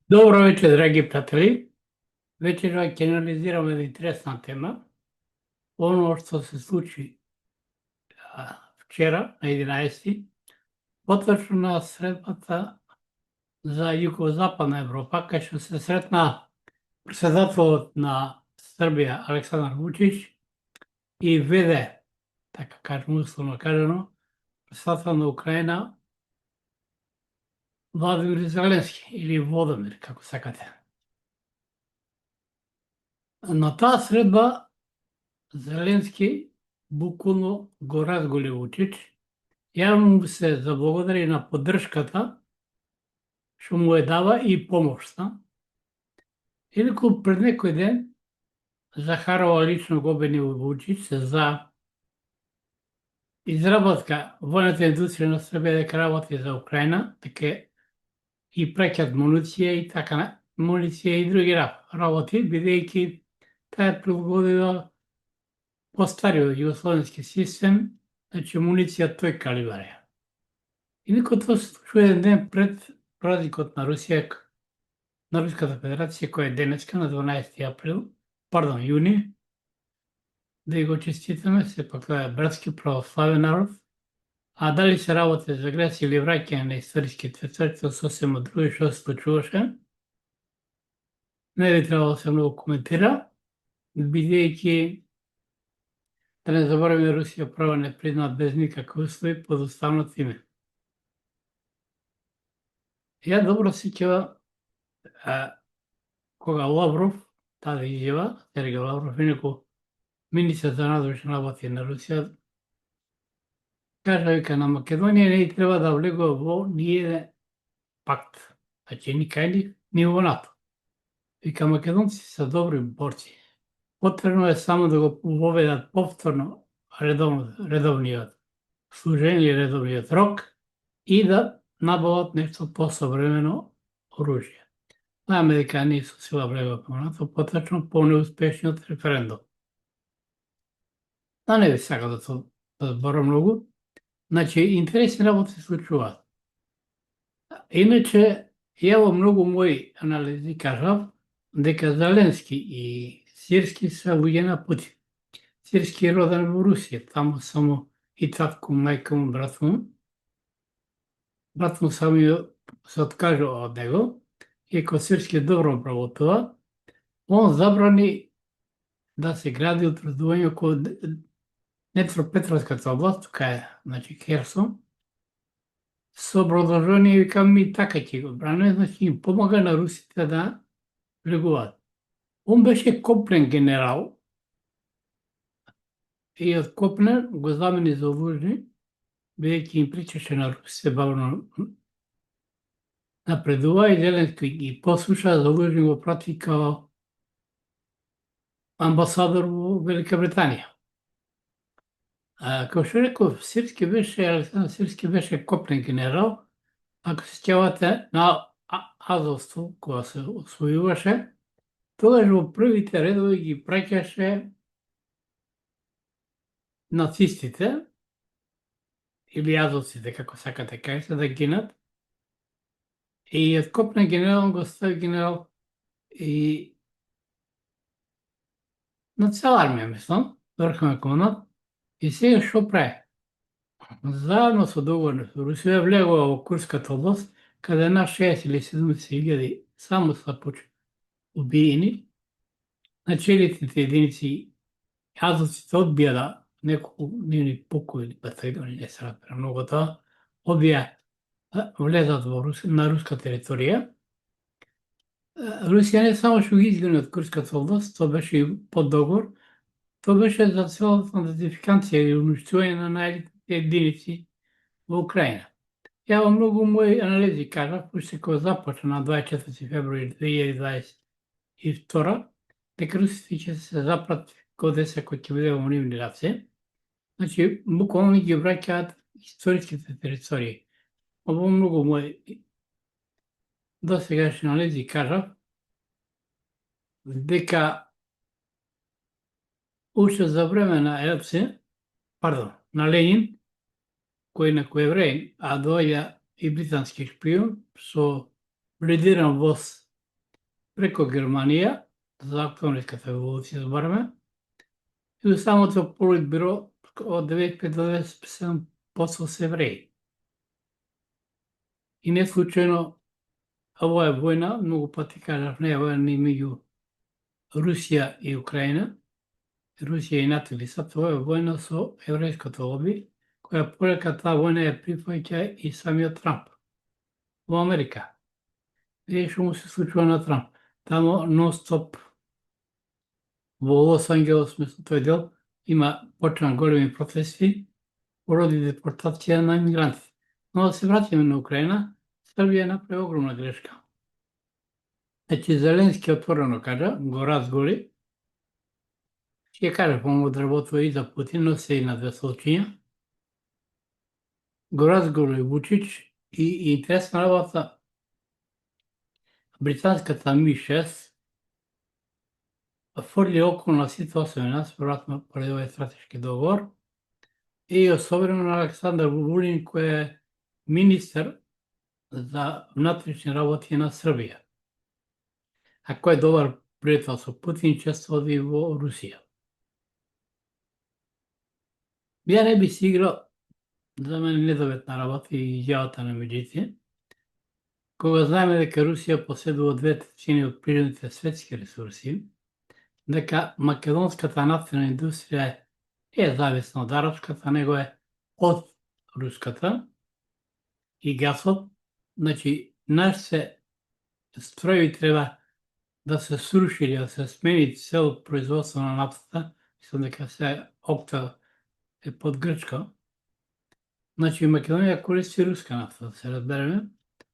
Добро вечер, драги пријатели. Вечера ќе анализираме една интересна тема. Оно што се случи вчера, на 11-ти, поточно на средбата за југозападна Европа, кај што се сретна председателот на Србија Александар Вучич и ВД, така кажемо, условно кажано, председател на Украина Владимир Зеленски или Водомир, како сакате. На таа средба Зеленски буквално го разголи Вучич. Јавно му се заблагодари на поддршката што му е дава и помошта. Инаку пред некој ден Захарова лично го обвини Вучич за изработка војната индустрија на Србија дека работи за Украина, дека и праќат муниција и така, муниција и други работи, бидејќи таа прилагодила постариот југословенски систем, значи муниција тој калибар е. Инаку тоа се случува еден ден пред празникот на Русија, на Руската Федерација, која е денеска на 12 јуни. Да го честитаме, сепак тоа е братски православен народ. А дали се работи за агресија или враќање на историски цветови, тоа сосема друго што се случуваше. Не би требало да се многу коментира, бидејќи да не забораваме Русија право не признат без никакви услови под уставното име. Ја добро сеќава кога Лавров, таа изјава, Сергеј Лавров, инаку министар за надворешни работи на Русија, кажа вика на Македонија не треба да влегува во ниеден пакт, значи ни кај нив, ни во НАТО. Вика македонци се добри борци. Потребно е само да го воведат повторно редовниот служење или редовниот рок и да набават нешто посовремено оружје. Знаеме дека ние со сила влегува во НАТО, поточно по неуспешниот референдум. Да не би сакал да зборам многу. Значи, интересни работи се случуваат. Иначе, ја во многу мои анализи кажав дека Зеленски и Сирски се луѓе на Путин. Сирски е роден во Русија, таму само и татко, мајка му, брат му. Брат му само се откажува од него, иако Сирски добро работува, он забрани да се гради утврдување околу Днепропетровската област, тука е, значи Херсон, со продолжение вика ми така ќе го бране, значи им помага на русите да влегуваат. Он беше копнен генерал и од копнен го замени за војни, бидејќи им причаше на русите бавно напредува и Зеленски ги послуша, за војни го прати као амбасадор во Велика Британија. Како што реков, Александар Сирски беше копнен генерал. Ако се сеќавате на Азовство, кога се освојуваше, тогаш во првите редови ги праќаше нацистите, или азовците, како сакате кажете, да гинат. И од копнен генерал го стави генерал и на цела армија, мислам, врховен командат. И сега што прави? Заедно со договор со Русија влегува во Курската област, каде на 6 или 70.000 само са убиени, начелниците единици азовците одбија да неколку нивни полкови батальони, не се разбира многу тоа, одбија влезат на руска територија. Русија не само што ги изгони од Курската област, тоа беше и под договор, тоа беше за целосна дезинфикација и уништување на најелитните единици во Украина. Ја во многу мои анализи кажав, уште кога започна на 24 февруари 2022, дека русите ќе се запрат коде се кој ќе биде во нивни раце. Значи, буквално ги враќаат историските територии. Во многу мои досегашни анализи кажав дека уште за време на на Ленин, кој инаку евреин, а доаѓа и британски шпион со бледиран воз преко Германија, за Октомвриската револуција збораме, и до самото Политбюро од 95 до 97% се евреи. И не случајно ова е војна, многу пати кажав, не е војна ни меѓу Русија и Украина, Русија и НАТО или САД, ова е војна со еврејското лоби, која порека таа војна ја прифаќа и самиот Трамп во Америка. Види што му се случува на Трамп. Тамо нон-стоп во Лос Анджелес, место тој дел, има почнаа големи протести поради депортација на имигранти. Но да се вратиме на Украина, Србија направи огромна грешка. Значи, Зеленски отворено кажа, го разголи, ќе каже помогу да работува и за Путин, но се и на две случаја. Го разголи Вучич и интересна работа, британската Ми-6 фрли околу на сите 8 нас, веројатно поради овој стратешки договор, и особено на Александар Вулин, кој е министер за внатрешни работи на Србија, а кој е добар пријател со Путин, често оди во Русија. Ја не би си играл, за мене недоветна работа и изјавата на медиите, кога знаеме дека Русија поседува 2/3 од природните светски ресурси, дека македонската нафтена индустрија е зависна од арапската, него е од руската, и гасот, значи, нашите строеви треба да се сруши или да се смени цел производство на нафтата, мислам дека се Окта е под Грчка. Значи, Македонија користи руска нафта, да се разбереме,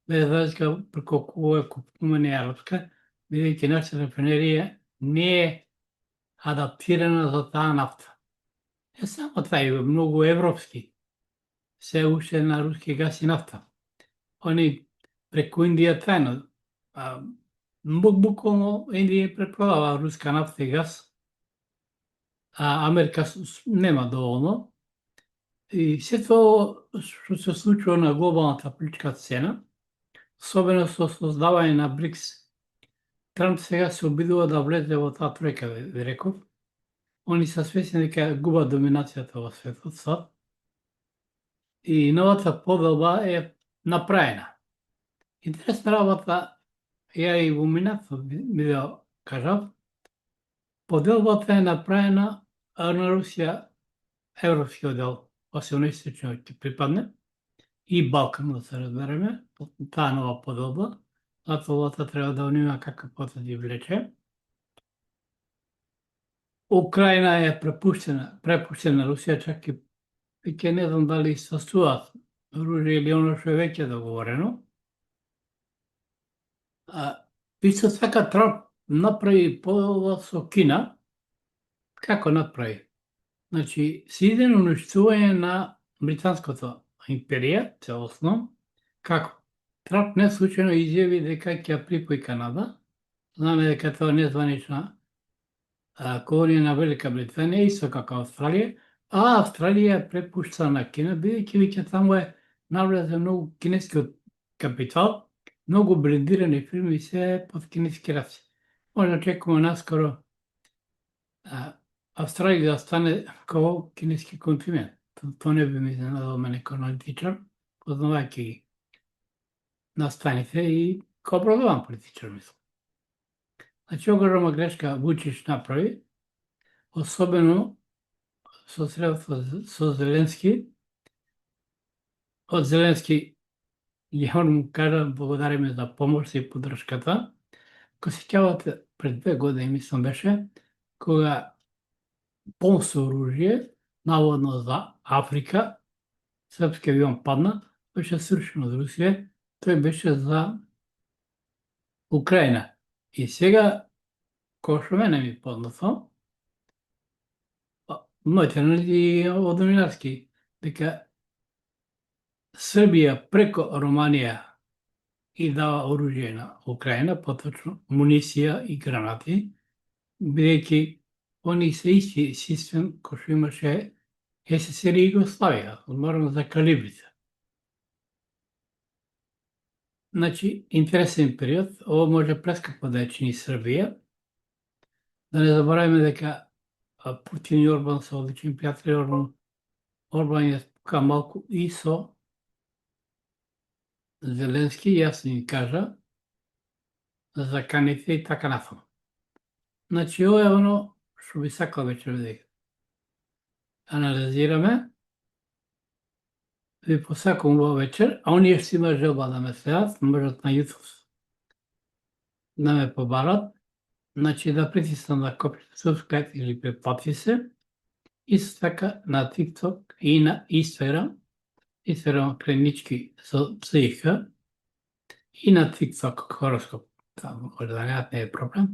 без разлика преку која купуваме не арапска, бидејќи нашата рафинерија не е адаптирана за таа нафта. Не само таа, и многу европски, се уште на руски газ и нафта. Они преку Индија тајно, буквално Индија препродава руска нафта и газ, а Америка нема доволно. И се тоа што се случува на глобалната политичка сцена, особено со создавање на БРИКС, Трамп сега се обидува да влезе во таа тројка, ви реков. Они се свесни дека губат доминацијата во светот сад. И новата поделба е направена. Интересна работа, ја и во минатото видео кажав, поделбата е направена, а на Русија европскиот дел, освен источниот ќе припадне, и Балкан, да се разбереме, таа нова поделба, затоа треба да внимава какви потези влече. Украина е препуштена Русија, чак и веќе не знам дали састуваат оружје или оно што е веќе договорено. Исто така Трамп направи поделба со Кина. Како направи? Значи, се иде на уништување на британското империја, целосно. Како? Трамп не случајно изјави дека ќе ја припои Канада. Знаме дека тоа не званична колонија на Велика Британија, исто како Австралија, а Австралија препушта на Кина, бидејќи веќе таму е навлезе многу кинески капитал, многу брендирани фирми се под кинески раци. Може да очекуваме наскоро Австралија да стане како кинески континент. Тоа не би ми изненадало мене како аналитичар, познавајќи ги настаните и како образован политичар, мислам. Значи, огромна грешка Вучич направи, особено со средства со Зеленски. Од Зеленски ја му кажа, благодариме за помошта и поддршката. Ако се сеќавате, пред 2 години, мислам беше, кога бом со оружје, наводно за Африка, српски авион падна, беше срушен од Русија, тој беше за Украина. И сега, кој што мене ми познато, моите анализи од новинарски, дека Србија преко Романија и дава оружје на Украина, поточно мунисија и гранати, бидејќи они се исти систем кој што имаше СССР и Југославија, зборам за калибрите. Значи, интересен период. Ово може прескапо да ја чини Србија. Да не забораваме дека Путин и Орбан се одлични пријатели. Орбан е тука малку и со Зеленски, јас ни кажа, за каните и така нафамо. Значи, ова е оно што би сакал вечер да анализираме. Ви посакувам во вечер, а оние што има желба да ме следат, можат на YouTube да ме побарат. Значи да притиснат на копчето subscribe или претплати се. Исто така на TikTok и на Instagram клинички со ЦИХ и на TikTok хороскоп. Таму може да не е проблем.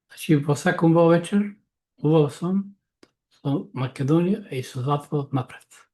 Значи ви посакувам во вечер, убав сон, со Македонија и со затвор напред.